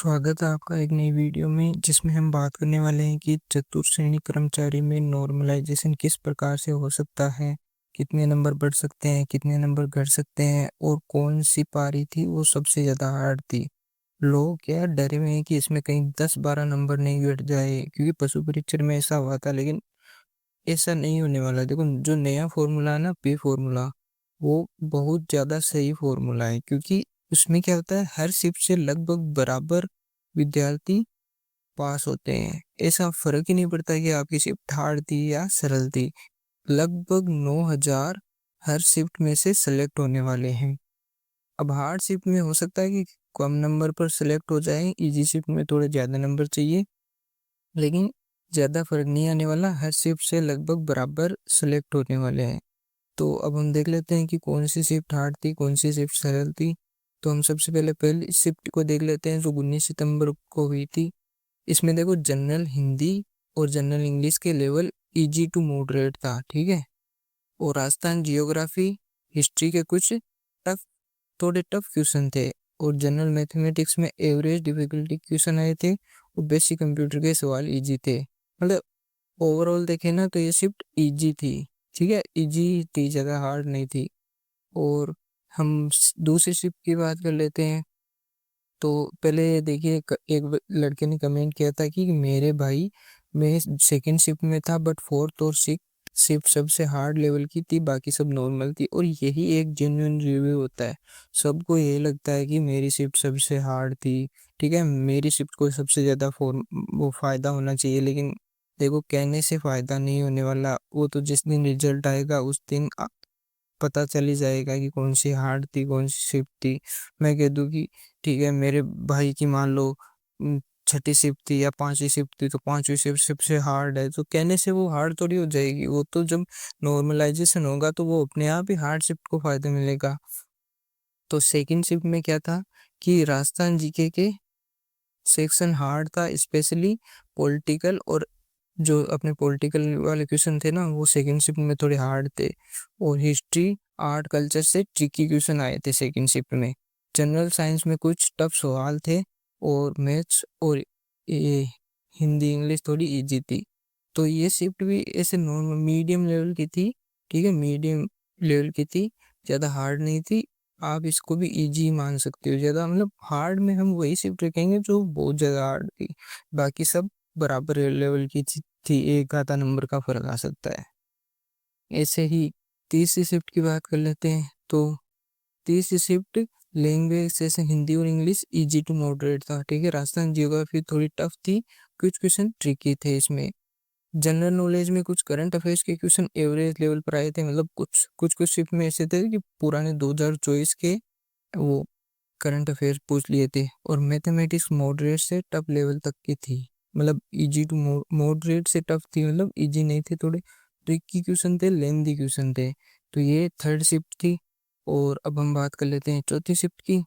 स्वागत है आपका एक नई वीडियो में जिसमें हम बात करने वाले हैं कि चतुर्थ श्रेणी कर्मचारी में नॉर्मलाइजेशन किस प्रकार से हो सकता है, कितने नंबर बढ़ सकते हैं, कितने नंबर घट सकते हैं और कौन सी पारी थी वो सबसे ज़्यादा हार्ड थी। लोग क्या डरे हुए हैं कि इसमें कहीं 10-12 नंबर नहीं घट जाए, क्योंकि पशु परीक्षण में ऐसा हुआ था, लेकिन ऐसा नहीं होने वाला। देखो, जो नया फॉर्मूला है ना, पे फॉर्मूला, वो बहुत ज़्यादा सही फॉर्मूला है, क्योंकि उसमें क्या होता है, हर शिफ्ट से लगभग बराबर विद्यार्थी पास होते हैं। ऐसा फर्क ही नहीं पड़ता कि आपकी शिफ्ट हार्ड थी या सरल थी। लगभग 9,000 हर शिफ्ट में से सेलेक्ट होने वाले हैं। अब हार्ड शिफ्ट में हो सकता है कि कम नंबर पर सेलेक्ट हो जाए, इजी शिफ्ट में थोड़े ज़्यादा नंबर चाहिए, लेकिन ज़्यादा फर्क नहीं आने वाला। हर शिफ्ट से लगभग बराबर सेलेक्ट होने वाले हैं। तो अब हम देख लेते हैं कि कौन सी शिफ्ट हार्ड थी, कौन सी शिफ्ट सरल थी। तो हम सबसे पहले शिफ्ट को देख लेते हैं जो 19 सितंबर को हुई थी। इसमें देखो, जनरल हिंदी और जनरल इंग्लिश के लेवल इजी टू मॉडरेट था, ठीक है। और राजस्थान जियोग्राफी, हिस्ट्री के कुछ टफ थोड़े टफ क्वेश्चन थे। और जनरल मैथमेटिक्स में एवरेज डिफिकल्टी क्वेश्चन आए थे और बेसिक कंप्यूटर के सवाल इजी थे। मतलब ओवरऑल देखें ना तो ये शिफ्ट इजी थी, ठीक है, इजी थी, ज़्यादा हार्ड नहीं थी। और हम दूसरी शिफ्ट की बात कर लेते हैं। तो पहले देखिए, एक लड़के ने कमेंट किया था कि मेरे भाई, मैं सेकंड शिफ्ट में था, बट फोर्थ और सिक्स शिफ्ट सबसे हार्ड लेवल की थी, बाकी सब नॉर्मल थी। और यही एक जेन्युइन रिव्यू होता है। सबको ये लगता है कि मेरी शिफ्ट सबसे हार्ड थी, ठीक है, मेरी शिफ्ट को सबसे ज़्यादा वो फ़ायदा होना चाहिए। लेकिन देखो, कहने से फ़ायदा नहीं होने वाला। वो तो जिस दिन रिजल्ट आएगा उस दिन पता चल ही जाएगा कि कौन सी हार्ड थी, कौन सी शिफ्ट थी। मैं कह दूं कि ठीक है, मेरे भाई की मान लो छठी शिफ्ट थी या पांचवी शिफ्ट थी, तो पांचवी शिफ्ट सबसे हार्ड है, तो कहने से वो हार्ड थोड़ी हो जाएगी। वो तो जब नॉर्मलाइजेशन होगा तो वो अपने आप ही हार्ड शिफ्ट को फायदा मिलेगा। तो सेकंड शिफ्ट में क्या था कि राजस्थान जीके के सेक्शन हार्ड था, स्पेशली पॉलिटिकल। और जो अपने पॉलिटिकल वाले क्वेश्चन थे ना, वो सेकंड शिफ्ट में थोड़े हार्ड थे। और हिस्ट्री, आर्ट, कल्चर से ट्रिकी क्वेश्चन आए थे सेकंड शिफ्ट में। जनरल साइंस में कुछ टफ सवाल थे। और मैथ्स और ये हिंदी इंग्लिश थोड़ी इजी थी। तो ये शिफ्ट भी ऐसे नॉर्मल मीडियम लेवल की थी, ठीक है, मीडियम लेवल की थी, ज़्यादा हार्ड नहीं थी। आप इसको भी इजी मान सकते हो। ज़्यादा मतलब हार्ड में हम वही शिफ्ट रखेंगे जो बहुत ज़्यादा हार्ड थी, बाकी सब बराबर लेवल की थी। एक आधा नंबर का फर्क आ सकता है। ऐसे ही तीसरी शिफ्ट की बात कर लेते हैं। तो तीसरी शिफ्ट लैंग्वेज जैसे हिंदी और इंग्लिश इजी टू मॉडरेट था, ठीक है। राजस्थान जियोग्राफी थोड़ी टफ थी, कुछ क्वेश्चन ट्रिकी थे इसमें। जनरल नॉलेज में कुछ करंट अफेयर्स के क्वेश्चन एवरेज लेवल पर आए थे। मतलब कुछ कुछ कुछ शिफ्ट में ऐसे थे कि पुराने 2024 के वो करंट अफेयर्स पूछ लिए थे। और मैथमेटिक्स मॉडरेट से टफ लेवल तक की थी। मतलब इजी टू मॉडरेट से टफ थी, मतलब इजी नहीं थे, थोड़े ट्रिकी क्वेश्चन थे, लेंथी क्वेश्चन थे। तो ये थर्ड शिफ्ट थी। और अब हम बात कर लेते हैं चौथी शिफ्ट की।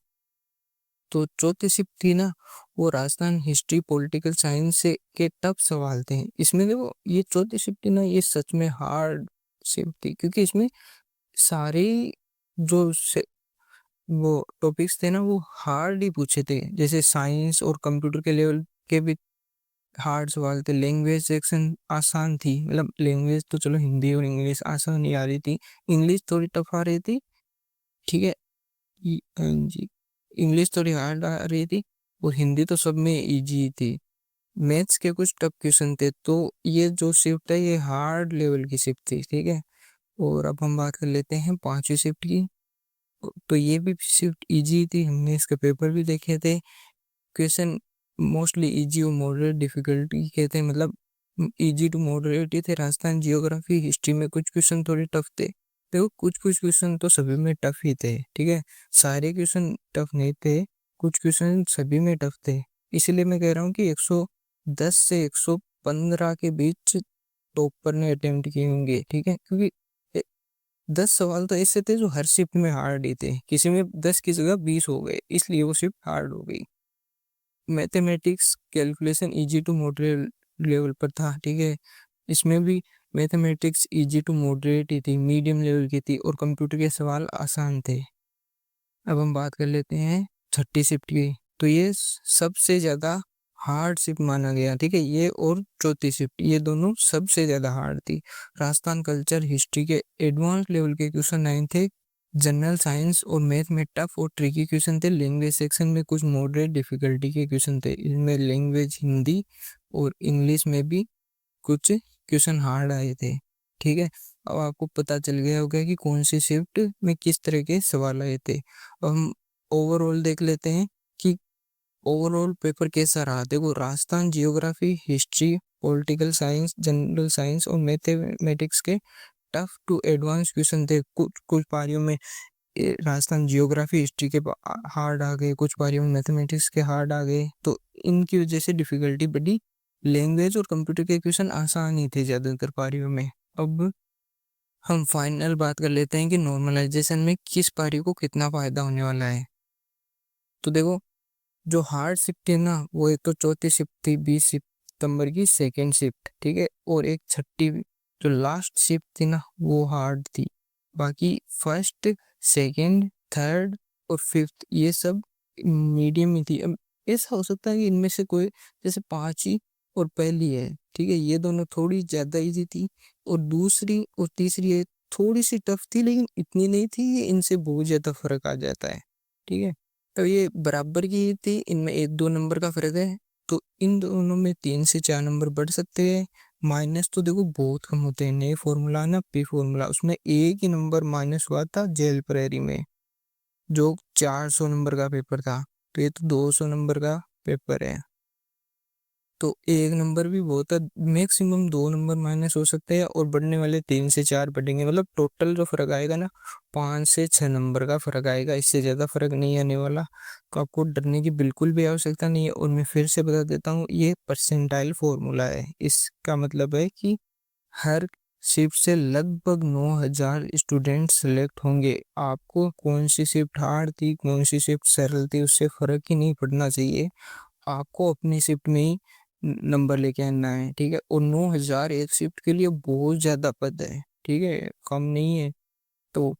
तो चौथी शिफ्ट थी ना, वो राजस्थान हिस्ट्री, पॉलिटिकल साइंस से के टफ सवाल थे। इसमें देखो, ये चौथी शिफ्ट थी ना, ये सच में हार्ड शिफ्ट थी, क्योंकि इसमें सारे जो वो टॉपिक्स थे ना, वो हार्ड ही पूछे थे। जैसे साइंस और कंप्यूटर के लेवल के भी हार्ड सवाल थे। लैंग्वेज सेक्शन आसान थी, मतलब लैंग्वेज तो चलो हिंदी और इंग्लिश आसान ही आ रही थी, इंग्लिश थोड़ी टफ आ रही थी, ठीक है। जी, इंग्लिश थोड़ी हार्ड आ रही थी और हिंदी तो सब में इजी थी। मैथ्स के कुछ टफ क्वेश्चन थे। तो ये जो शिफ्ट है, ये हार्ड लेवल की शिफ्ट थी, ठीक है। और अब हम बात कर लेते हैं पांचवी शिफ्ट की। तो ये भी शिफ्ट इजी थी, हमने इसके पेपर भी देखे थे। क्वेश्चन मोस्टली इजी और मॉडरेट डिफिकल्टी के थे, मतलब इजी टू मॉडरेट ही थे। राजस्थान जियोग्राफी, हिस्ट्री में कुछ क्वेश्चन थोड़े टफ थे। देखो, कुछ कुछ क्वेश्चन तो सभी में टफ ही थे, ठीक है, सारे क्वेश्चन टफ नहीं थे, कुछ क्वेश्चन सभी में टफ थे। इसलिए मैं कह रहा हूँ कि 110 से 115 के बीच टॉपर ने अटेम्प्ट किए होंगे, ठीक है। क्योंकि 10 सवाल तो ऐसे थे जो हर शिफ्ट में हार्ड ही थे, किसी में 10 की जगह 20 हो गए, इसलिए वो शिफ्ट हार्ड हो गई। Mathematics calculation easy to moderate level पर था, ठीक है। इसमें भी मैथमेटिक्स इजी टू मॉडरेट ही थी, मीडियम लेवल की थी। और कंप्यूटर के सवाल आसान थे। अब हम बात कर लेते हैं छठी शिफ्ट की। तो ये सबसे ज्यादा हार्ड शिफ्ट माना गया, ठीक है। ये और चौथी शिफ्ट, ये दोनों सबसे ज्यादा हार्ड थी। राजस्थान कल्चर हिस्ट्री के एडवांस लेवल के क्वेश्चन आए थे। जनरल साइंस और मैथ में टफ और ट्रिकी क्वेश्चन थे। लैंग्वेज सेक्शन में कुछ मॉडरेट डिफिकल्टी के क्वेश्चन थे। इसमें लैंग्वेज हिंदी और इंग्लिश में भी कुछ क्वेश्चन हार्ड आए थे, ठीक है। अब आपको पता चल गया होगा कि कौन सी शिफ्ट में किस तरह के सवाल आए थे। अब हम ओवरऑल देख लेते हैं कि ओवरऑल पेपर कैसा रहा। देखो, Rajasthan geography, history, political science, general science और मैथमेटिक्स के टफ टू एडवांस क्वेश्चन थे। कुछ कुछ पारियों में राजस्थान जियोग्राफी हिस्ट्री के हार्ड आ गए, कुछ पारियों में मैथमेटिक्स के हार्ड आ गए, तो इनकी वजह से डिफिकल्टी बढ़ी। लैंग्वेज और कंप्यूटर के क्वेश्चन आसान ही थे ज्यादातर पारियों में। अब हम फाइनल बात कर लेते हैं कि नॉर्मलाइजेशन में किस पारी को कितना फायदा होने वाला है। तो देखो, जो हार्ड शिफ्ट थी ना, वो एक तो चौथी शिफ्ट थी 20 सितंबर की सेकेंड शिफ्ट, ठीक है। और एक छठी जो लास्ट शिफ्ट थी ना, वो हार्ड थी। बाकी फर्स्ट, सेकेंड, थर्ड और फिफ्थ ये सब मीडियम ही थी। अब ऐसा हो सकता है कि इनमें से कोई जैसे पांचवी और पहली है, ठीक है, ये दोनों थोड़ी ज्यादा इजी थी। और दूसरी और तीसरी है थोड़ी सी टफ थी, लेकिन इतनी नहीं थी कि इनसे बहुत ज्यादा फर्क आ जाता है, ठीक है। तो ये बराबर की थी, इनमें 1-2 नंबर का फर्क है। तो इन दोनों में 3 से 4 नंबर बढ़ सकते हैं। माइनस तो देखो बहुत कम होते हैं। नए फॉर्मूला ना, पी फॉर्मूला, उसमें एक ही नंबर माइनस हुआ था जेल प्रेरी में, जो 400 नंबर का पेपर था। तो ये तो 200 नंबर का पेपर है। तो एक नंबर भी बहुत है। मैक्सिमम 2 नंबर माइनस हो सकते हैं और बढ़ने वाले 3 से 4 बढ़ेंगे। मतलब टोटल जो फर्क आएगा ना, 5 से 6 नंबर का फर्क आएगा, इससे ज्यादा फर्क नहीं आने वाला। तो आपको डरने की बिल्कुल भी आवश्यकता नहीं है। और मैं फिर से बता देता हूँ, ये परसेंटाइल फॉर्मूला है। इसका मतलब है कि हर शिफ्ट से लगभग 9,000 स्टूडेंट सेलेक्ट होंगे। आपको कौन सी शिफ्ट हार्ड थी, कौन सी शिफ्ट सरल थी, उससे फर्क ही नहीं पड़ना चाहिए। आपको अपनी शिफ्ट में ही नंबर लेके आना है, ठीक है। और 9,000 एक शिफ्ट के लिए बहुत ज्यादा पद है, ठीक है, कम नहीं है। तो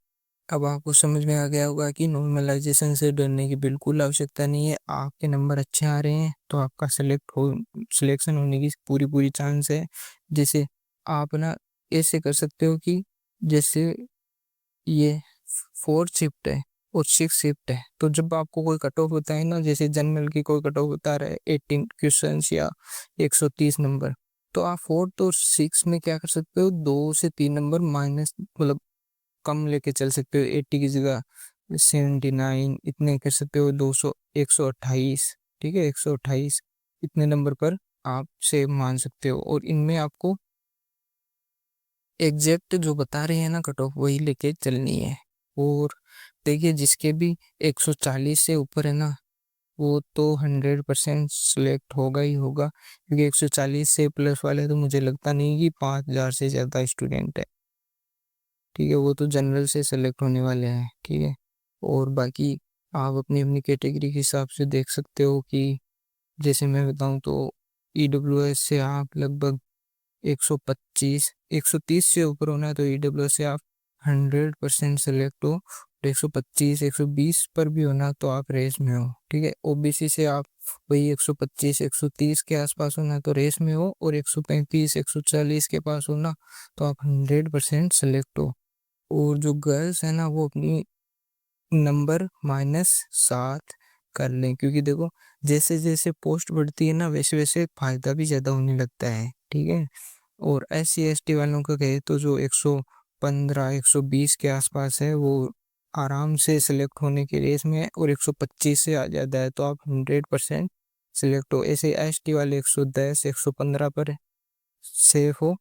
अब आपको समझ में आ गया होगा कि नॉर्मलाइजेशन से डरने की बिल्कुल आवश्यकता नहीं है। आपके नंबर अच्छे आ रहे हैं तो आपका सिलेक्शन होने की पूरी पूरी चांस है। जैसे आप ना ऐसे कर सकते हो कि जैसे ये फोर्थ शिफ्ट है और सिक्स शिफ्ट है, तो जब आपको कोई कट ऑफ होता है ना, जैसे जनरल की कोई कट ऑफ बता रहा है 18 क्वेश्चन या 130 नंबर, तो आप फोर्थ और सिक्स में क्या कर सकते हो, 2 से 3 नंबर माइनस, मतलब कम लेके चल सकते हो। 80 की जगह 79 इतने कर सकते हो। 200, 128, ठीक है, 128 इतने नंबर पर आप सेव मान सकते हो। और इनमें आपको एग्जैक्ट जो बता रहे हैं ना कट ऑफ, वही लेके चलनी है। और देखिए, जिसके भी 140 से ऊपर है ना, वो तो 100% सिलेक्ट होगा ही होगा। क्योंकि 140 से प्लस वाले तो मुझे लगता नहीं कि 5,000 से ज्यादा स्टूडेंट है, ठीक है। वो तो जनरल से सेलेक्ट होने वाले हैं, ठीक है। और बाकी आप अपनी अपनी कैटेगरी के हिसाब से देख सकते हो कि जैसे मैं बताऊं तो ईडब्ल्यूएस से आप लगभग 125, 130 से ऊपर होना है तो ईडब्ल्यू से आप 100% सेलेक्ट हो। 125, 120 पर भी होना तो आप रेस में हो, ठीक है। ओबीसी से आप वही 125, 130 के आसपास होना तो रेस में हो। और 135, 140 के पास होना तो आप 100% सेलेक्ट हो। और जो गर्ल्स है ना, वो अपनी नंबर -7 कर लें, क्योंकि देखो जैसे जैसे पोस्ट बढ़ती है ना, वैसे वैसे फायदा भी ज्यादा होने लगता है, ठीक है। और SC ST वालों का कहे तो जो 115, 120 के आसपास है, वो आराम से सिलेक्ट होने की रेस में है। और 125 से आ जाता है तो आप 100% सिलेक्ट हो। ऐसे ST वाले 110, 115 पर सेफ हो।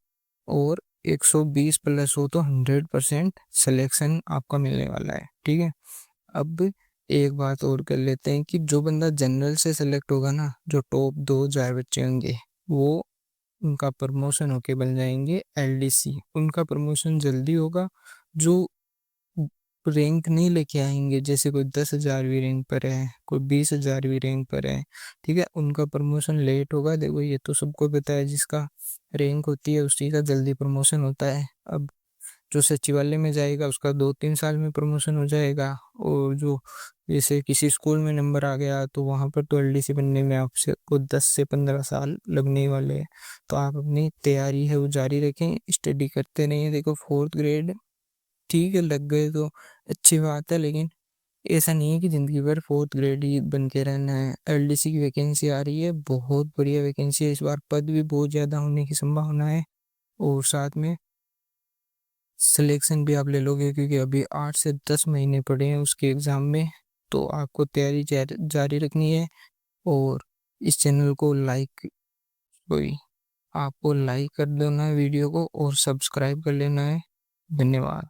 और 120 प्लस हो तो 100% सिलेक्शन आपका मिलने वाला है, ठीक है। अब एक बात और कर लेते हैं कि जो बंदा जनरल से सिलेक्ट होगा ना, जो टॉप 2,000 बच्चे होंगे, वो उनका प्रमोशन होके बन जाएंगे LDC। उनका प्रमोशन जल्दी होगा। जो रैंक नहीं लेके आएंगे, जैसे कोई 10,000वीं रैंक पर है, कोई 20,000वीं रैंक पर है, ठीक है, उनका प्रमोशन लेट होगा। देखो, ये तो सबको पता है, जिसका रैंक होती है उसी का जल्दी प्रमोशन होता है। अब जो सचिवालय में जाएगा उसका 2-3 साल में प्रमोशन हो जाएगा। और जो जैसे किसी स्कूल में नंबर आ गया तो वहाँ पर तो एलडीसी बनने में आपसे को 10 से 15 साल लगने वाले हैं। तो आप अपनी तैयारी है वो जारी रखें, स्टडी करते रहिए। देखो 4th ग्रेड ठीक है, लग गए तो अच्छी बात है, लेकिन ऐसा नहीं है कि जिंदगी भर 4th ग्रेड ही बन के रहना है। एलडीसी की वैकेंसी आ रही है, बहुत बढ़िया वैकेंसी है इस बार, पद भी बहुत ज़्यादा होने की संभावना है। और साथ में सिलेक्शन भी आप ले लोगे, क्योंकि अभी 8 से 10 महीने पड़े हैं उसके एग्ज़ाम में। तो आपको तैयारी जारी रखनी है। और इस चैनल को लाइक कोई आपको लाइक कर देना है वीडियो को, और सब्सक्राइब कर लेना है। धन्यवाद।